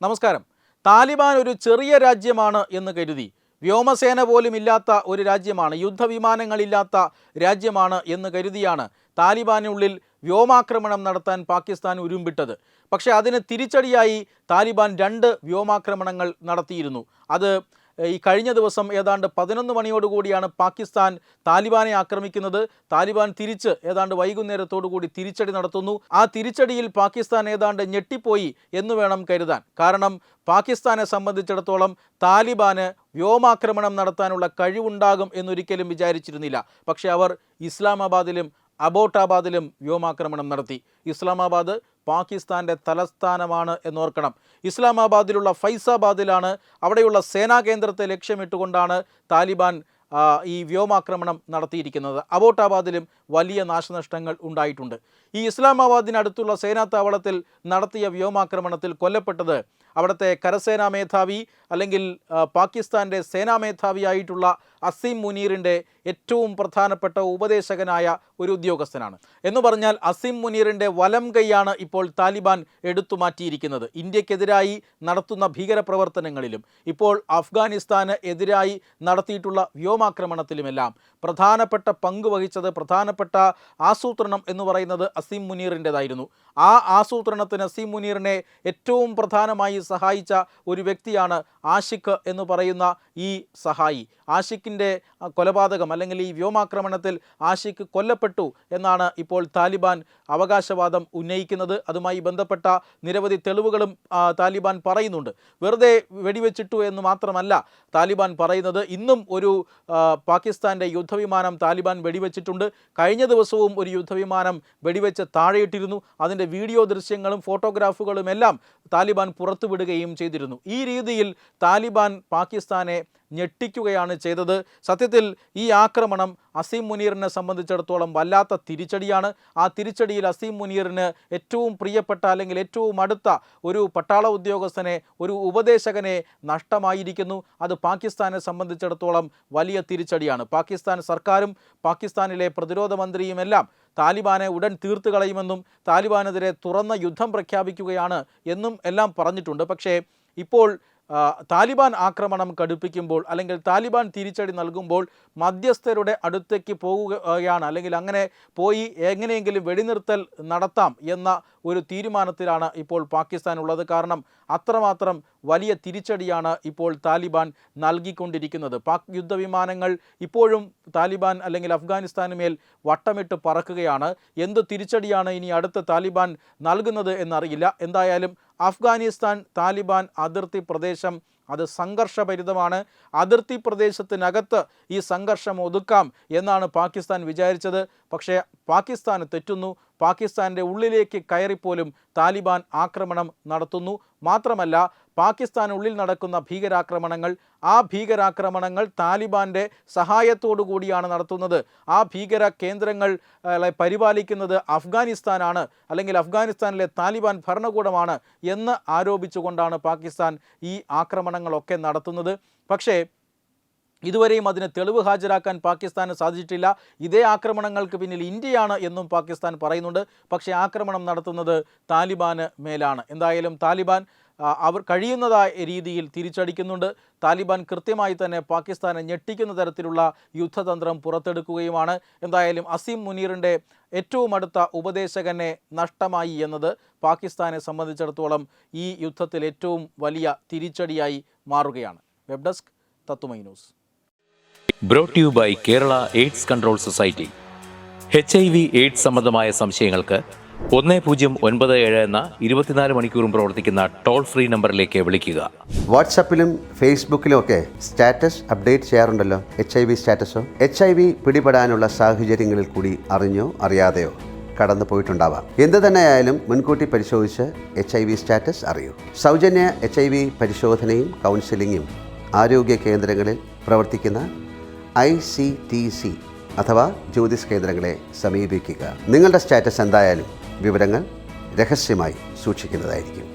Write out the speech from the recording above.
നമസ്കാരം. താലിബാൻ ഒരു ചെറിയ രാജ്യമാണ് എന്ന് കരുതി വ്യോമസേന പോലും ഇല്ലാത്ത ഒരു രാജ്യമാണ്, യുദ്ധവിമാനങ്ങളില്ലാത്ത രാജ്യമാണ് എന്ന് കരുതിയാണ് താലിബാനുള്ളിൽ വ്യോമാക്രമണം നടത്താൻ പാകിസ്ഥാൻ ഉരുമ്പിട്ടത്. പക്ഷേ അതിന് തിരിച്ചടിയായി താലിബാൻ 2 വ്യോമാക്രമണങ്ങൾ നടത്തിയിരുന്നു. അത് ഈ കഴിഞ്ഞ ദിവസം ഏതാണ്ട് 11 മണിയോടുകൂടിയാണ് പാകിസ്ഥാൻ താലിബാനെ ആക്രമിക്കുന്നത്. താലിബാൻ തിരിച്ച് ഏതാണ്ട് വൈകുന്നേരത്തോടുകൂടി തിരിച്ചടി നടത്തുന്നു. ആ തിരിച്ചടിയിൽ പാകിസ്ഥാൻ ഏതാണ്ട് ഞെട്ടിപ്പോയി എന്ന് വേണം കരുതാൻ. കാരണം പാകിസ്ഥാനെ സംബന്ധിച്ചിടത്തോളം താലിബാന് വ്യോമാക്രമണം നടത്താനുള്ള കഴിവുണ്ടാകും എന്നൊരിക്കലും വിചാരിച്ചിരുന്നില്ല. പക്ഷേ അവർ ഇസ്ലാമാബാദിലും അബോട്ടാബാദിലും വ്യോമാക്രമണം നടത്തി. ഇസ്ലാമാബാദ് പാകിസ്ഥാൻ്റെ തലസ്ഥാനമാണ് എന്നോർക്കണം. ഇസ്ലാമാബാദിലുള്ള ഫൈസാബാദിലാണ്, അവിടെയുള്ള സേനാ കേന്ദ്രത്തെ ലക്ഷ്യമിട്ടുകൊണ്ടാണ് താലിബാൻ ഈ വ്യോമാക്രമണം നടത്തിയിരിക്കുന്നത്. അബോട്ടാബാദിലും വലിയ നാശനഷ്ടങ്ങൾ ഉണ്ടായിട്ടുണ്ട്. ഈ ഇസ്ലാമാബാദിനടുത്തുള്ള സേനാ താവളത്തിൽ നടത്തിയ വ്യോമാക്രമണത്തിൽ കൊല്ലപ്പെട്ടത് അവിടുത്തെ കരസേനാ മേധാവി അല്ലെങ്കിൽ പാകിസ്ഥാൻ്റെ സേനാ മേധാവിയായിട്ടുള്ള അസീം മുനീറിൻ്റെ ഏറ്റവും പ്രധാനപ്പെട്ട ഉപദേശകനായ ഒരു ഉദ്യോഗസ്ഥനാണ്. എന്ന് പറഞ്ഞാൽ അസീം മുനീറിൻ്റെ വലം കൈയാണ് ഇപ്പോൾ താലിബാൻ എടുത്തുമാറ്റിയിരിക്കുന്നത്. ഇന്ത്യക്കെതിരായി നടത്തുന്ന ഭീകരപ്രവർത്തനങ്ങളിലും ഇപ്പോൾ അഫ്ഗാനിസ്ഥാന് എതിരായി നടത്തിയിട്ടുള്ള വ്യോമാക്രമണത്തിലുമെല്ലാം പ്രധാനപ്പെട്ട പങ്ക് വഹിച്ചത്, പ്രധാനപ്പെട്ട ആസൂത്രണം എന്ന് പറയുന്നത് അസീം മുനീറിൻ്റെതായിരുന്നു. ആ ആസൂത്രണത്തിന് അസീം മുനീറിനെ ഏറ്റവും പ്രധാനമായി സഹായിച്ച ഒരു വ്യക്തിയാണ് ആഷിഖ് എന്ന് പറയുന്ന ഈ സഹായി. ആഷിഖിൻ്റെ കൊലപാതകം അല്ലെങ്കിൽ ഈ വ്യോമാക്രമണത്തിൽ ആഷിഖ് കൊല്ലപ്പെട്ടു എന്നാണ് ഇപ്പോൾ താലിബാൻ അവകാശവാദം ഉന്നയിക്കുന്നത്. അതുമായി ബന്ധപ്പെട്ട നിരവധി തെളിവുകളും താലിബാൻ പറയുന്നുണ്ട്. വെറുതെ വെടിവെച്ചിട്ടു എന്ന് മാത്രമല്ല താലിബാൻ പറയുന്നത്. ഇന്നും ഒരു പാകിസ്ഥാൻ്റെ യുദ്ധവിമാനം താലിബാൻ വെടിവെച്ചിട്ടുണ്ട്. കഴിഞ്ഞ ദിവസവും ഒരു യുദ്ധവിമാനം വെടിവെച്ച് താഴെയിട്ടിരുന്നു. അതിൻ്റെ വീഡിയോ ദൃശ്യങ്ങളും ഫോട്ടോഗ്രാഫുകളും എല്ലാം താലിബാൻ പുറത്തുവിടുകയും ചെയ്തിരുന്നു. ഈ രീതിയിൽ താലിബാൻ പാകിസ്ഥാനെ ഞെട്ടിക്കുകയാണ് ചെയ്തത്. സത്യത്തിൽ ഈ ആക്രമണം അസീം മുനീറിനെ സംബന്ധിച്ചിടത്തോളം വല്ലാത്ത തിരിച്ചടിയാണ്. ആ തിരിച്ചടിയിൽ അസീം മുനീറിന് ഏറ്റവും പ്രിയപ്പെട്ട അല്ലെങ്കിൽ ഏറ്റവും അടുത്ത ഒരു പട്ടാള ഉദ്യോഗസ്ഥനെ, ഒരു ഉപദേശകനെ നഷ്ടമായിരിക്കുന്നു. അത് പാകിസ്ഥാനെ സംബന്ധിച്ചിടത്തോളം വലിയ തിരിച്ചടിയാണ്. പാകിസ്ഥാൻ സർക്കാരും പാകിസ്ഥാനിലെ പ്രതിരോധ മന്ത്രിയുമെല്ലാം താലിബാനെ ഉടൻ തീർത്തു കളയുമെന്നും താലിബാനെതിരെ തുറന്ന യുദ്ധം പ്രഖ്യാപിക്കുകയാണ് എന്നും എല്ലാം പറഞ്ഞിട്ടുണ്ട്. പക്ഷേ ഇപ്പോൾ താലിബാൻ ആക്രമണം കടുപ്പിക്കുമ്പോൾ അല്ലെങ്കിൽ താലിബാൻ തിരിച്ചടി നൽകുമ്പോൾ മധ്യസ്ഥരുടെ അടുത്തേക്ക് പോവുകയാണ്, അല്ലെങ്കിൽ അങ്ങനെ പോയി എങ്ങനെയെങ്കിലും വെടിനിർത്തൽ നടത്താം എന്ന ഒരു തീരുമാനത്തിലാണ് ഇപ്പോൾ പാകിസ്ഥാൻ ഉള്ളത്. കാരണം അത്രമാത്രം വലിയ തിരിച്ചടിയാണ് ഇപ്പോൾ താലിബാൻ നൽകിക്കൊണ്ടിരിക്കുന്നത്. പാക് യുദ്ധവിമാനങ്ങൾ ഇപ്പോഴും താലിബാൻ അല്ലെങ്കിൽ അഫ്ഗാനിസ്ഥാന് മേൽ വട്ടമിട്ട് പറക്കുകയാണ്. എന്ത് തിരിച്ചടിയാണ് ഇനി അടുത്ത താലിബാൻ നൽകുന്നത് എന്നറിയില്ല. എന്തായാലും അഫ്ഗാനിസ്ഥാൻ താലിബാൻ അതിർത്തി പ്രദേശം അത് സംഘർഷഭരിതമാണ്. അതിർത്തി പ്രദേശത്തിനകത്ത് ഈ സംഘർഷം ഒതുക്കാം എന്നാണ് പാകിസ്ഥാൻ വിചാരിച്ചത്. പക്ഷേ പാകിസ്ഥാന് തെറ്റുന്നു. പാകിസ്ഥാൻ്റെ ഉള്ളിലേക്ക് കയറിപ്പോലും താലിബാൻ ആക്രമണം നടത്തുന്നു. മാത്രമല്ല പാകിസ്ഥാനുള്ളിൽ നടക്കുന്ന ഭീകരാക്രമണങ്ങൾ, ആ ഭീകരാക്രമണങ്ങൾ താലിബാൻ്റെ സഹായത്തോടു കൂടിയാണ് നടത്തുന്നത്. ആ ഭീകര കേന്ദ്രങ്ങളെ പരിപാലിക്കുന്നത് അഫ്ഗാനിസ്ഥാനാണ്, അല്ലെങ്കിൽ അഫ്ഗാനിസ്ഥാനിലെ താലിബാൻ ഭരണകൂടമാണ് എന്ന് ആരോപിച്ചുകൊണ്ടാണ് പാകിസ്ഥാൻ ഈ ആക്രമണങ്ങളൊക്കെ നടത്തുന്നത്. പക്ഷേ ഇതുവരെയും അതിന് തെളിവ് ഹാജരാക്കാൻ പാകിസ്ഥാന് സാധിച്ചിട്ടില്ല. ഇതേ ആക്രമണങ്ങൾക്ക് പിന്നിൽ ഇന്ത്യയാണ് എന്നും പാകിസ്ഥാൻ പറയുന്നുണ്ട്. പക്ഷേ ആക്രമണം നടത്തുന്നത് താലിബാന് മേലാണ്. എന്തായാലും താലിബാൻ അവർ കഴിയുന്നതായ രീതിയിൽ തിരിച്ചടിക്കുന്നുണ്ട്. താലിബാൻ കൃത്യമായി തന്നെ പാകിസ്ഥാനെ ഞെട്ടിക്കുന്ന തരത്തിലുള്ള യുദ്ധതന്ത്രം പുറത്തെടുക്കുകയുമാണ്. എന്തായാലും അസീം മുനീറിൻ്റെ ഏറ്റവും അടുത്ത ഉപദേശകനെ നഷ്ടമായി എന്നത് പാകിസ്ഥാനെ സംബന്ധിച്ചിടത്തോളം ഈ യുദ്ധത്തിൽ ഏറ്റവും വലിയ തിരിച്ചടിയായി മാറുകയാണ്. വെബ് ഡെസ്ക് തത്തുമൈ news. Brought you by Kerala AIDS control society. HIV AIDS സംബന്ധമായ സംശയങ്ങൾക്ക് 1097 എന്ന 24 മണിക്കൂറും പ്രവർത്തിക്കുന്ന ടോൾ ഫ്രീ നമ്പറിലേക്ക് വിളിക്കുക. വാട്സാപ്പിലും ഫേസ്ബുക്കിലും ഒക്കെ സ്റ്റാറ്റസ് അപ്ഡേറ്റ് ചെയ്യാറുണ്ടല്ലോ. HIV സ്റ്റാറ്റസോ HIV പിടിപെടാനുള്ള സാഹചര്യങ്ങളിൽ കൂടി അറിഞ്ഞോ അറിയാതെയോ കടന്നു പോയിട്ടുണ്ടാവാം. എന്ത് തന്നെയായാലും മുൻകൂട്ടി പരിശോധിച്ച് HIV സ്റ്റാറ്റസ് അറിയൂ. സൗജന്യ HIV പരിശോധനയും കൗൺസിലിങ്ങും ആരോഗ്യ കേന്ദ്രങ്ങളിൽ പ്രവർത്തിക്കുന്ന ICTC അഥവാ ജ്യോതിസ് കേന്ദ്രങ്ങളെ സമീപിക്കുക. നിങ്ങളുടെ സ്റ്റാറ്റസ് എന്തായാലും വിവരങ്ങൾ രഹസ്യമായി സൂക്ഷിക്കുന്നതായിരിക്കും.